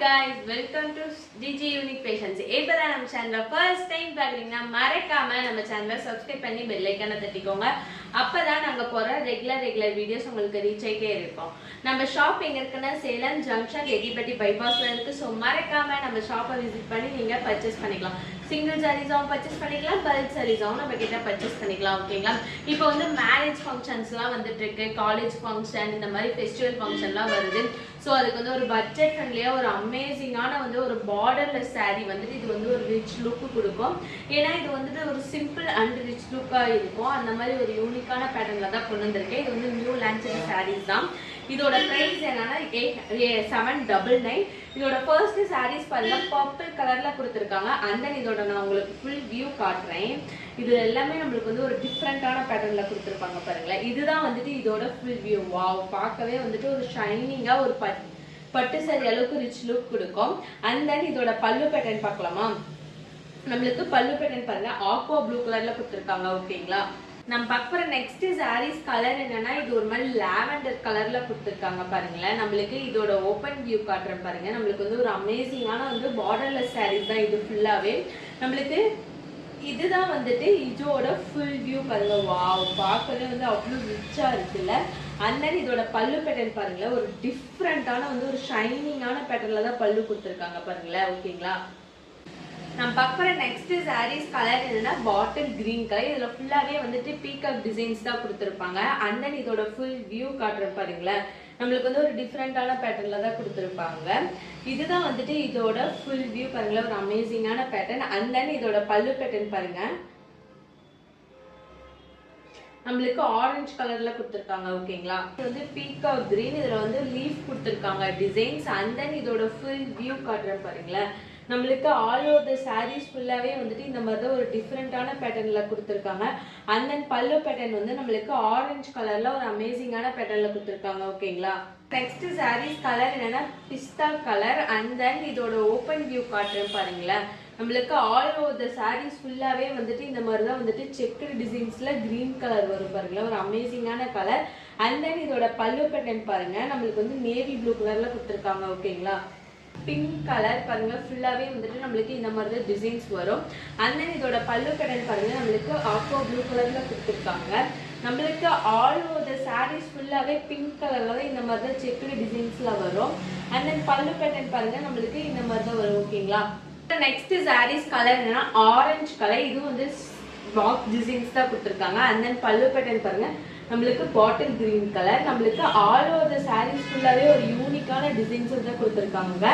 Guys, welcome to DG Unique Patience. இப்பதான் நம்ம சேனலை ஃபர்ஸ்ட் டைம் பார்க்குறீங்கன்னா மறக்காம நம்ம சேனலை சப்ஸ்கிரைப் பண்ணி பெல் ஐக்கானை தட்டிக்கோங்க. அப்பதான் நாங்க போற ரெகுலர் வீடியோஸ் உங்களுக்கு ரீச் ஆகிட்டே இருக்கும். நம்ம ஷாப் எங்க இருக்குன்னா சேலம் ஜங்ஷன் ரெட்டிப்பட்டி பைபாஸ்ல இருக்கு. ஸோ மறக்காம நம்ம ஷாப்பை விசிட் பண்ணி நீங்க பர்ச்சேஸ் பண்ணிக்கலாம். சிங்கிள் சாரீஸாகவும் பர்ச்சேஸ் பண்ணிக்கலாம், பல்க் சாரீஸாகவும் நம்ம கிட்ட பர்ச்சேஸ் பண்ணிக்கலாம். ஓகேங்களா? இப்போ வந்து மேரேஜ் ஃபங்க்ஷன்ஸ்லாம் வந்துட்டு இருக்கு, காலேஜ் ஃபங்க்ஷன், இந்த மாதிரி ஃபெஸ்டிவல் ஃபங்க்ஷன்லாம் வருது. ஸோ அதுக்கு வந்து ஒரு பட்ஜெட் ஃப்ரெண்ட்லியாக ஒரு அமேசிங்கான வந்து ஒரு பார்டர்லெஸ் சாரீ வந்துட்டு இது வந்து ஒரு ரிச் லுக்கு கொடுக்கும். ஏன்னா இது வந்துட்டு ஒரு சிம்பிள் அண்ட் ரிச் லுக்காக இருக்கும். அந்த மாதிரி ஒரு யூனிக்கான பேட்டர்னில் தான் கொண்டு வந்திருக்கேன். இது வந்து நியூ லான்ச் சாரீஸ் தான். இதோட பிரைஸ் என்னன்னா 799. இதோட ஃபர்ஸ்ட் சாரீஸ் பாருங்க பர்பிள் கலர்ல கொடுத்துருக்காங்க. அந்த இதோட நான் உங்களுக்கு ஃபுல் வியூ காட்டுறேன். இது எல்லாமே நம்மளுக்கு வந்து ஒரு டிஃப்ரெண்டான பேட்டர்ன்ல கொடுத்துருப்பாங்க பாருங்களேன். இதுதான் வந்துட்டு இதோட ஃபுல் வியூ. வாவ், பார்க்கவே வந்துட்டு ஒரு ஷைனிங்கா ஒரு பட்டு சாரி அளவுக்கு ரிச் லுக் கொடுக்கும். அண்ட் தென் இதோட பல்லு பேட்டர்ன் பார்க்கலாமா? நம்மளுக்கு பல்லு பேட்டர்ன் பாருங்க ஆக்வா ப்ளூ கலர்ல கொடுத்துருக்காங்க. ஓகேங்களா? நம்ம பார்க்குற நெக்ஸ்ட் சாரீஸ் கலர் என்னன்னா இது ஒரு மாதிரி லாவெண்டர் கலர்ல கொடுத்துருக்காங்க பாருங்களேன். நம்மளுக்கு இதோட ஓப்பன் வியூ காட்டுறேன் பாருங்க. நம்மளுக்கு வந்து ஒரு அமேசிங்கான வந்து பார்டர்லெஸ் சாரீஸ் தான் இது ஃபுல்லாவே. நம்மளுக்கு இதுதான் வந்துட்டு இதோட ஃபுல் வியூ பாருங்க. வாவ், பார்க்கவே வந்து அவ்வளோ ரிச்சா இருக்குல்ல. அண்ட் தென் இதோட பல்லு பேட்டர்ன் பாருங்களேன். ஒரு டிஃப்ரெண்டான வந்து ஒரு ஷைனிங்கான பேட்டர்ன்ல தான் பல்லு கொடுத்துருக்காங்க பாருங்களேன். ஓகேங்களா? நம்ம பார்க்குற நெக்ஸ்ட் சாரீஸ் கலர் என்னன்னா பாட்டில் கிரீன் கலர். இதுல ஃபுல்லாவே வந்துட்டு பீகாக் டிசைன்ஸ் தான் கொடுத்துருப்பாங்க. அண்ட் தென் இதோட ஃபுல் வியூ காட்டுற பாருங்களேன். நம்மளுக்கு வந்து ஒரு டிஃப்ரெண்டான பேட்டர்ன்ல தான் கொடுத்துருப்பாங்க. இதுதான் வந்துட்டு இதோட ஃபுல் வியூ பாருங்களேன். ஒரு அமேசிங்கான பேட்டர்ன். அண்ட் தென் இதோட பல்லு பேட்டர்ன் பாருங்க. நம்மளுக்கு ஆரஞ்சு கலர்ல கொடுத்துருக்காங்க. ஓகேங்களா? இது வந்து பீகாக் கிரீன். இதுல வந்து லீஃப் கொடுத்துருக்காங்க டிசைன்ஸ். அண்ட் தென் இதோட ஃபுல் வியூ காட்டுற பாருங்களேன். நம்மளுக்கு ஆல் ஓவர் த சாரீஸ் ஃபுல்லாவே வந்துட்டு இந்த மாதிரி தான் ஒரு டிஃப்ரெண்டான பேட்டர்ன்ல கொடுத்துருக்காங்க. அண்ட் தென் பல்லு பேட்டர்ன் வந்து நம்மளுக்கு ஆரஞ்சு கலர்ல ஒரு அமேசிங்கான பேட்டர்ன்ல கொடுத்துருக்காங்க. ஓகேங்களா? நெக்ஸ்ட் சாரீஸ் கலர் என்னன்னா பிஸ்தா கலர். அண்ட் தென் இதோட ஓப்பன் வியூ காட்டுறேன் பாருங்களேன். நம்மளுக்கு ஆல் ஓவர் த சாரீஸ் ஃபுல்லாவே வந்துட்டு இந்த மாதிரி தான் வந்துட்டு செக்கு டிசைன்ஸ்ல கிரீன் கலர் வரும் பாருங்களேன். ஒரு அமேசிங்கான கலர். அண்ட் தென் இதோட பல்லு பேட்டர்ன் பாருங்க. நம்மளுக்கு வந்து நேவி ப்ளூ கலர்ல கொடுத்துருக்காங்க. ஓகேங்களா? பிங்க் கலர் பாருங்க. ஃபுல்லாவே வந்துட்டு நம்மளுக்கு இந்த மாதிரி தான் டிசைன்ஸ் வரும். அண்ட் தென் இதோட பல்லு பேட்டர்ன் பாருங்க. நம்மளுக்கு ஆக்வா ப்ளூ கலர்ல கொடுத்துருக்காங்க. நம்மளுக்கு ஆல் ஓவர் த சாரீஸ் ஃபுல்லாவே பிங்க் கலர்ல தான் இந்த மாதிரி தான் செக்குடு டிசைன்ஸ்ல வரும். அண்ட் தென் பல்லு பேட்டர்ன் பாருங்க. நம்மளுக்கு இந்த மாதிரி தான் வரும். ஓகேங்களா? நெக்ஸ்ட் சாரீஸ் கலர் என்னன்னா ஆரஞ்சு கலர். இது வந்து பாக்ஸ் டிசைன்ஸ் தான் கொடுத்துருக்காங்க. அண்ட் தென் பல்லு பேட்டர்ன் பாருங்க. நம்மளுக்கு பாட்டில் கிரீன் கலர். நம்மளுக்கு ஆல் ஓவர் த சாரீஸ் ஃபுல்லாவே ஒரு யூனிக்கான டிசைன்ஸ் தான் கொடுத்துருக்காங்க.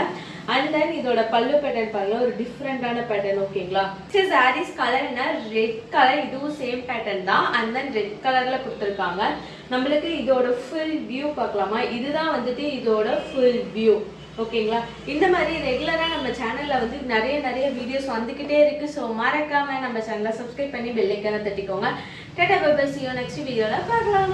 அண்ட் தென் இதோட பல்லு பேட்டர்ன் பாருங்க. ஒரு டிஃப்ரெண்டான பேட்டர்ன். ஓகேங்களா? சாரீஸ் கலர் என்ன ரெட் கலர். இதுவும் சேம் பேட்டர்ன் தான். அண்ட் தென் ரெட் கலர்ல கொடுத்துருக்காங்க. நம்மளுக்கு இதோட ஃபுல் வியூ பார்க்கலாமா? இதுதான் வந்துட்டு இதோட ஃபுல் வியூ. ஓகேங்களா? இந்த மாதிரி ரெகுலரா நம்ம சேனல்ல வந்து நிறைய வீடியோஸ் வந்துகிட்டே இருக்கு. ஸோ மறக்காம நம்ம சேனலை சப்ஸ்கிரைப் பண்ணி பெல் ஐக்கானை தட்டிக்கோங்க. Tata bye bye, see you next வீடியோல பார்க்கலாம்.